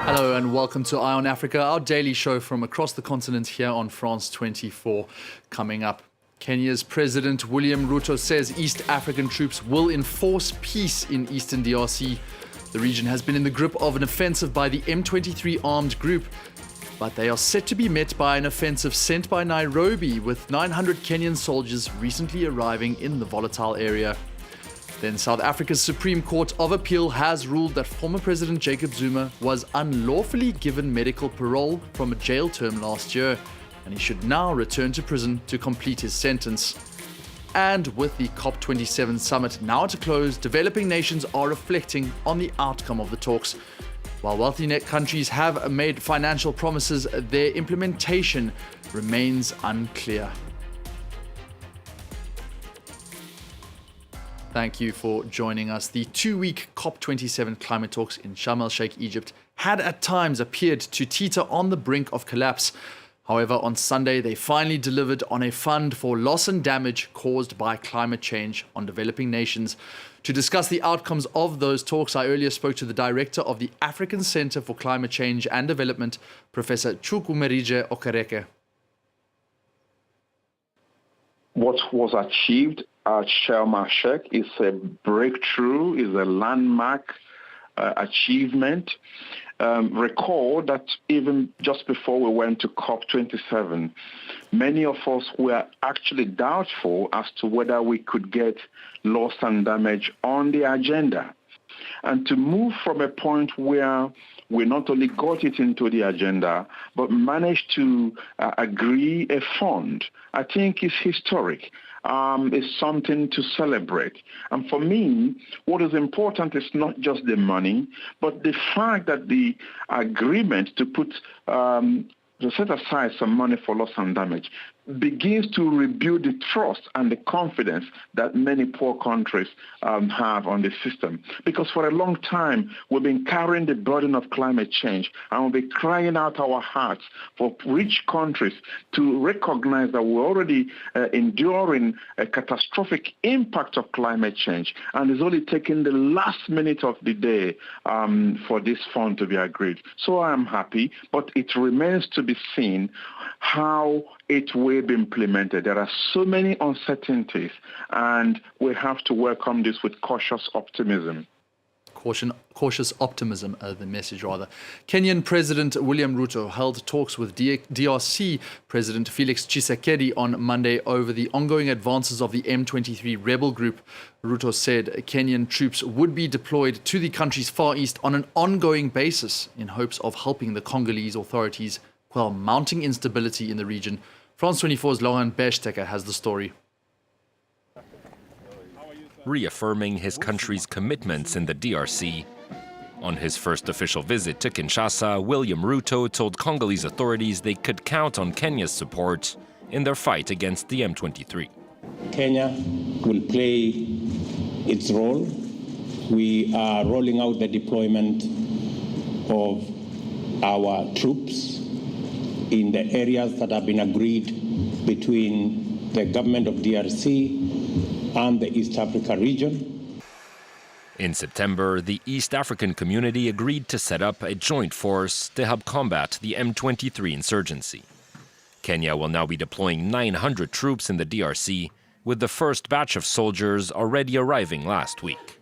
Hello and welcome to Eye on Africa, our daily show from across the continent here on France 24. Coming up, Kenya's President William Ruto says East African troops will enforce peace in Eastern DRC. The region has been in the grip of an offensive by the M23 armed group, but they are set to be met by an offensive sent by Nairobi, with 900 Kenyan soldiers recently arriving in the volatile area. Then South Africa's Supreme Court of Appeal has ruled that former President Jacob Zuma was unlawfully given medical parole from a jail term last year, and he should now return to prison to complete his sentence. And with the COP27 summit now at a close, developing nations are reflecting on the outcome of the talks. While wealthy countries have made financial promises, their implementation remains unclear. Thank you for joining us. The two-week COP27 climate talks in Sharm el-Sheikh, Egypt, had at times appeared to teeter on the brink of collapse. However, on Sunday, they finally delivered on a fund for loss and damage caused by climate change on developing nations. To discuss the outcomes of those talks, I earlier spoke to the director of the African Center for Climate Change and Development, Professor Chukwumerije Okereke. What was achieved at Sharm el-Sheikh is a breakthrough, is a landmark achievement. Recall that even just before we went to COP27, many of us were actually doubtful as to whether we could get loss and damage on the agenda. And to move from a point where we not only got it into the agenda, but managed to agree a fund, I think is historic. Is something to celebrate. And for me, what is important is not just the money, but the fact that the agreement to set aside some money for loss and damage begins to rebuild the trust and the confidence that many poor countries have on the system. Because for a long time, we've been carrying the burden of climate change, and we'll be crying out our hearts for rich countries to recognize that we're already enduring a catastrophic impact of climate change, and it's only taking the last minute of the day for this fund to be agreed. So I am happy, but it remains to be seen how it will be implemented. There are so many uncertainties, and we have to welcome this with cautious optimism. Cautious optimism, the message rather. Kenyan President William Ruto held talks with DRC President Felix Tshisekedi on Monday over the ongoing advances of the M23 rebel group. Ruto said Kenyan troops would be deployed to the country's far east on an ongoing basis in hopes of helping the Congolese authorities quell mounting instability in the region. France 24's Laurent Bechstecker has the story. Reaffirming his country's commitments in the DRC. On his first official visit to Kinshasa, William Ruto told Congolese authorities they could count on Kenya's support in their fight against the M23. Kenya will play its role. We are rolling out the deployment of our troops in the areas that have been agreed between the government of DRC and the East Africa region. In September, the East African community agreed to set up a joint force to help combat the M23 insurgency. Kenya will now be deploying 900 troops in the DRC, with the first batch of soldiers already arriving last week.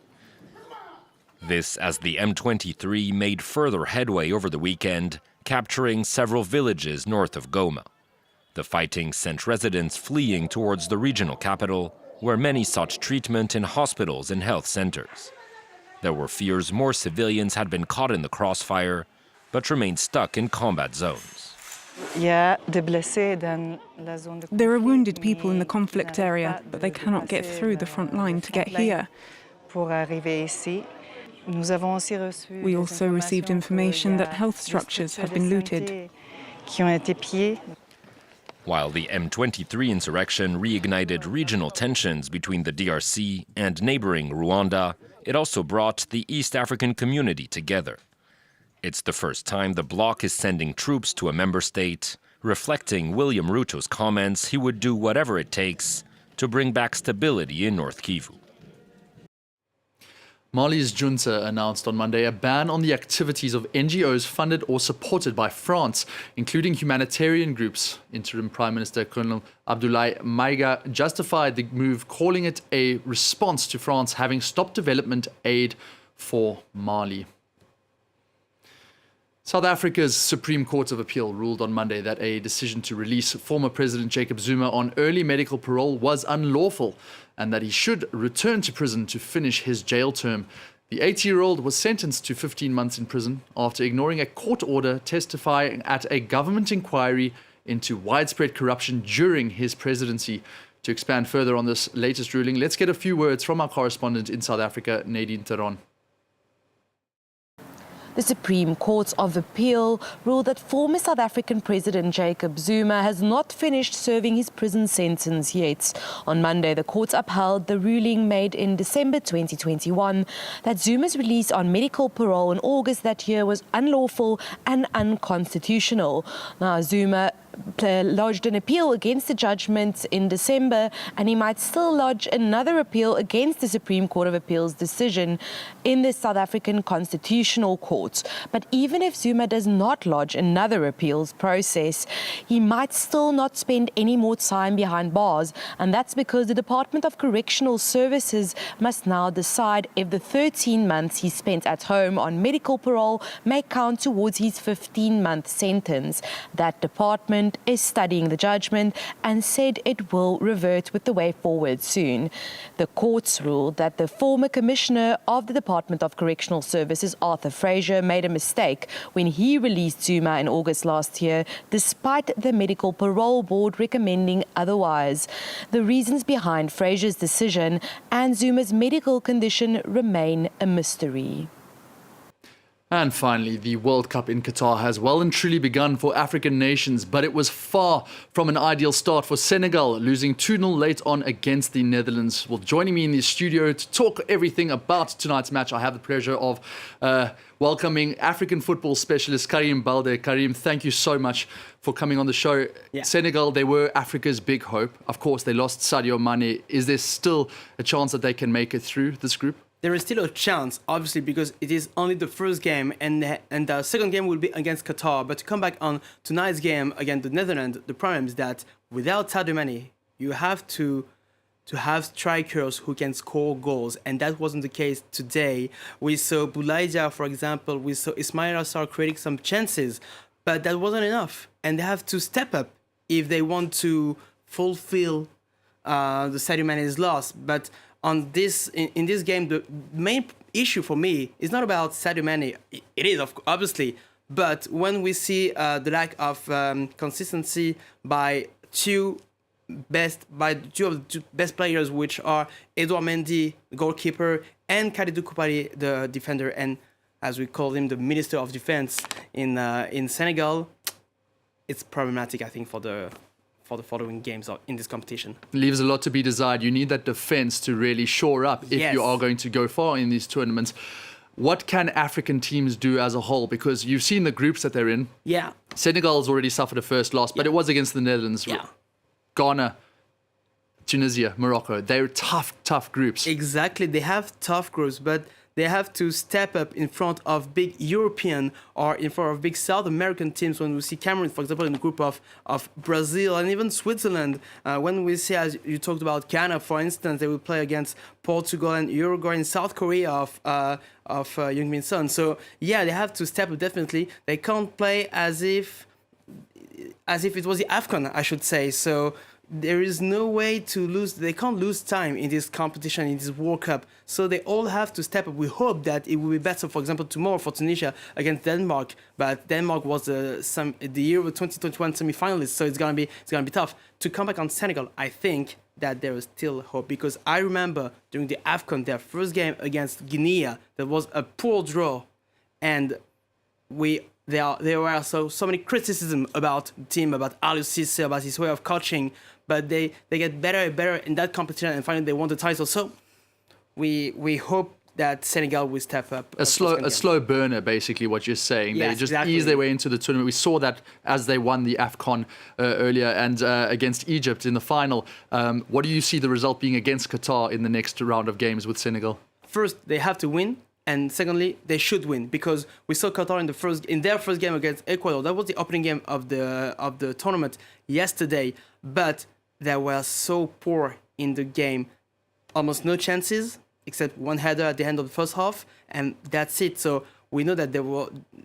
This as the M23 made further headway over the weekend, capturing several villages north of Goma. The fighting sent residents fleeing towards the regional capital, where many sought treatment in hospitals and health centers. There were fears more civilians had been caught in the crossfire, but remained stuck in combat zones. There are wounded people in the conflict area, but they cannot get through the front line to get here. We also received information that health structures had been looted. While the M23 insurrection reignited regional tensions between the DRC and neighboring Rwanda, it also brought the East African community together. It's the first time the bloc is sending troops to a member state, reflecting William Ruto's comments he would do whatever it takes to bring back stability in North Kivu. Mali's junta announced on Monday a ban on the activities of NGOs funded or supported by France, including humanitarian groups. Interim Prime Minister Colonel Abdoulaye Maïga justified the move, calling it a response to France having stopped development aid for Mali. South Africa's Supreme Court of Appeal ruled on Monday that a decision to release former President Jacob Zuma on early medical parole was unlawful and that he should return to prison to finish his jail term. The 80-year-old was sentenced to 15 months in prison after ignoring a court order testifying at a government inquiry into widespread corruption during his presidency. To expand further on this latest ruling, let's get a few words from our correspondent in South Africa, Nadine Theron. The Supreme Court of Appeal ruled that former South African President Jacob Zuma has not finished serving his prison sentence yet. On Monday, the court upheld the ruling made in December 2021 that Zuma's release on medical parole in August that year was unlawful and unconstitutional. Now, Zuma lodged an appeal against the judgment in December, and he might still lodge another appeal against the Supreme Court of Appeal's decision in the South African Constitutional Court. But even if Zuma does not lodge another appeals process, he might still not spend any more time behind bars, and that's because the Department of Correctional Services must now decide if the 13 months he spent at home on medical parole may count towards his 15-month sentence. That department is studying the judgment and said it will revert with the way forward soon. The courts ruled that the former Commissioner of the Department of Correctional Services, Arthur Fraser, made a mistake when he released Zuma in August last year, despite the Medical Parole Board recommending otherwise. The reasons behind Fraser's decision and Zuma's medical condition remain a mystery. And finally, the World Cup in Qatar has well and truly begun for African nations, but it was far from an ideal start for Senegal, losing 2-0 late on against the Netherlands. Well, joining me in the studio to talk everything about tonight's match, I have the pleasure of welcoming African football specialist Karim Baldé. Karim, thank you so much for coming on the show. Yeah. Senegal, they were Africa's big hope. Of course, they lost Sadio Mane. Is there still a chance that they can make it through this group? There is still a chance, obviously, because it is only the first game, and the second game will be against Qatar. But to come back on tonight's game against the Netherlands, the problem is that without Sadio Mane, you have to have strikers who can score goals, and that wasn't the case today. We saw Boulaïdia, for example, we saw Ismail Assar creating some chances, but that wasn't enough, and they have to step up if they want to fulfill the Sadio Mane's loss. But in this game, the main issue for me is not about Sadio Mane. It is, obviously, but when we see the lack of consistency by two of the best players, which are Edouard Mendy, the goalkeeper, and Kalidou Koulibaly, the defender, and as we call him, the Minister of Defense in Senegal, it's problematic, I think, for the following games in this competition. Leaves a lot to be desired. You need that defense to really shore up if you are going to go far in these tournaments. What can African teams do as a whole? Because you've seen the groups that they're in. Yeah. Senegal has already suffered a first loss, but it was against the Netherlands. Yeah. Ghana, Tunisia, Morocco. They're tough groups. Exactly. They have tough groups, but they have to step up in front of big European or in front of big South American teams. When we see Cameroon, for example, in the group of Brazil and even Switzerland, when we see, as you talked about, Ghana, for instance, they will play against Portugal and Uruguay and South Korea of Heung-min Son. So, yeah, they have to step up, definitely. They can't play as if it was the AFCON, I should say. So there is no way to lose. They can't lose time in this competition, in this World Cup. So they all have to step up. We hope that it will be better, for example, tomorrow for Tunisia against Denmark. But Denmark was the Euro 2021 semi-finalists, so it's gonna be tough. To come back on Senegal, I think that there is still hope, because I remember during the AFCON, their first game against Guinea, there was a poor draw, and there were so many criticism about the team, about Aliou Cissé, about his way of coaching, but they get better and better in that competition, and finally they won the title. So we hope that Senegal will step up. A slow burner, basically, what you're saying. Yes, they just exactly. ease their way into the tournament. We saw that as they won the AFCON earlier and against Egypt in the final. What do you see the result being against Qatar in the next round of games with Senegal? first, they have to win. And secondly, they should win, because we saw Qatar in their first game against Ecuador. That was the opening game of the tournament yesterday, but they were so poor in the game. Almost no chances, except one header at the end of the first half, and that's it. So we know that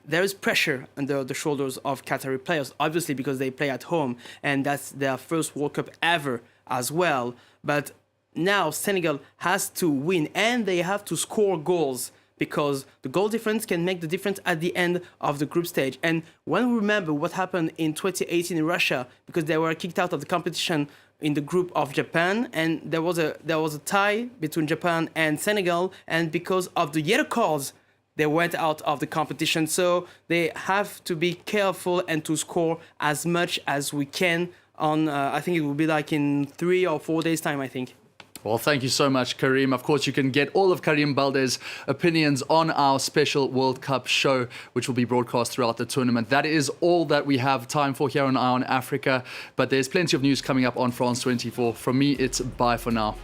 there is pressure under the shoulders of Qatari players, obviously because they play at home, and that's their first World Cup ever as well. But now Senegal has to win, and they have to score goals, because the goal difference can make the difference at the end of the group stage. And when we remember what happened in 2018 in Russia, because they were kicked out of the competition in the group of Japan, and there was a tie between Japan and Senegal, and because of the yellow cards, they went out of the competition. So they have to be careful and to score as much as we can on, I think it will be like in 3 or 4 days' time, I think. Well, thank you so much, Karim. Of course, you can get all of Karim Baldé's opinions on our special World Cup show, which will be broadcast throughout the tournament. That is all that we have time for here on Eye on Africa, but there's plenty of news coming up on France 24. From me, it's bye for now.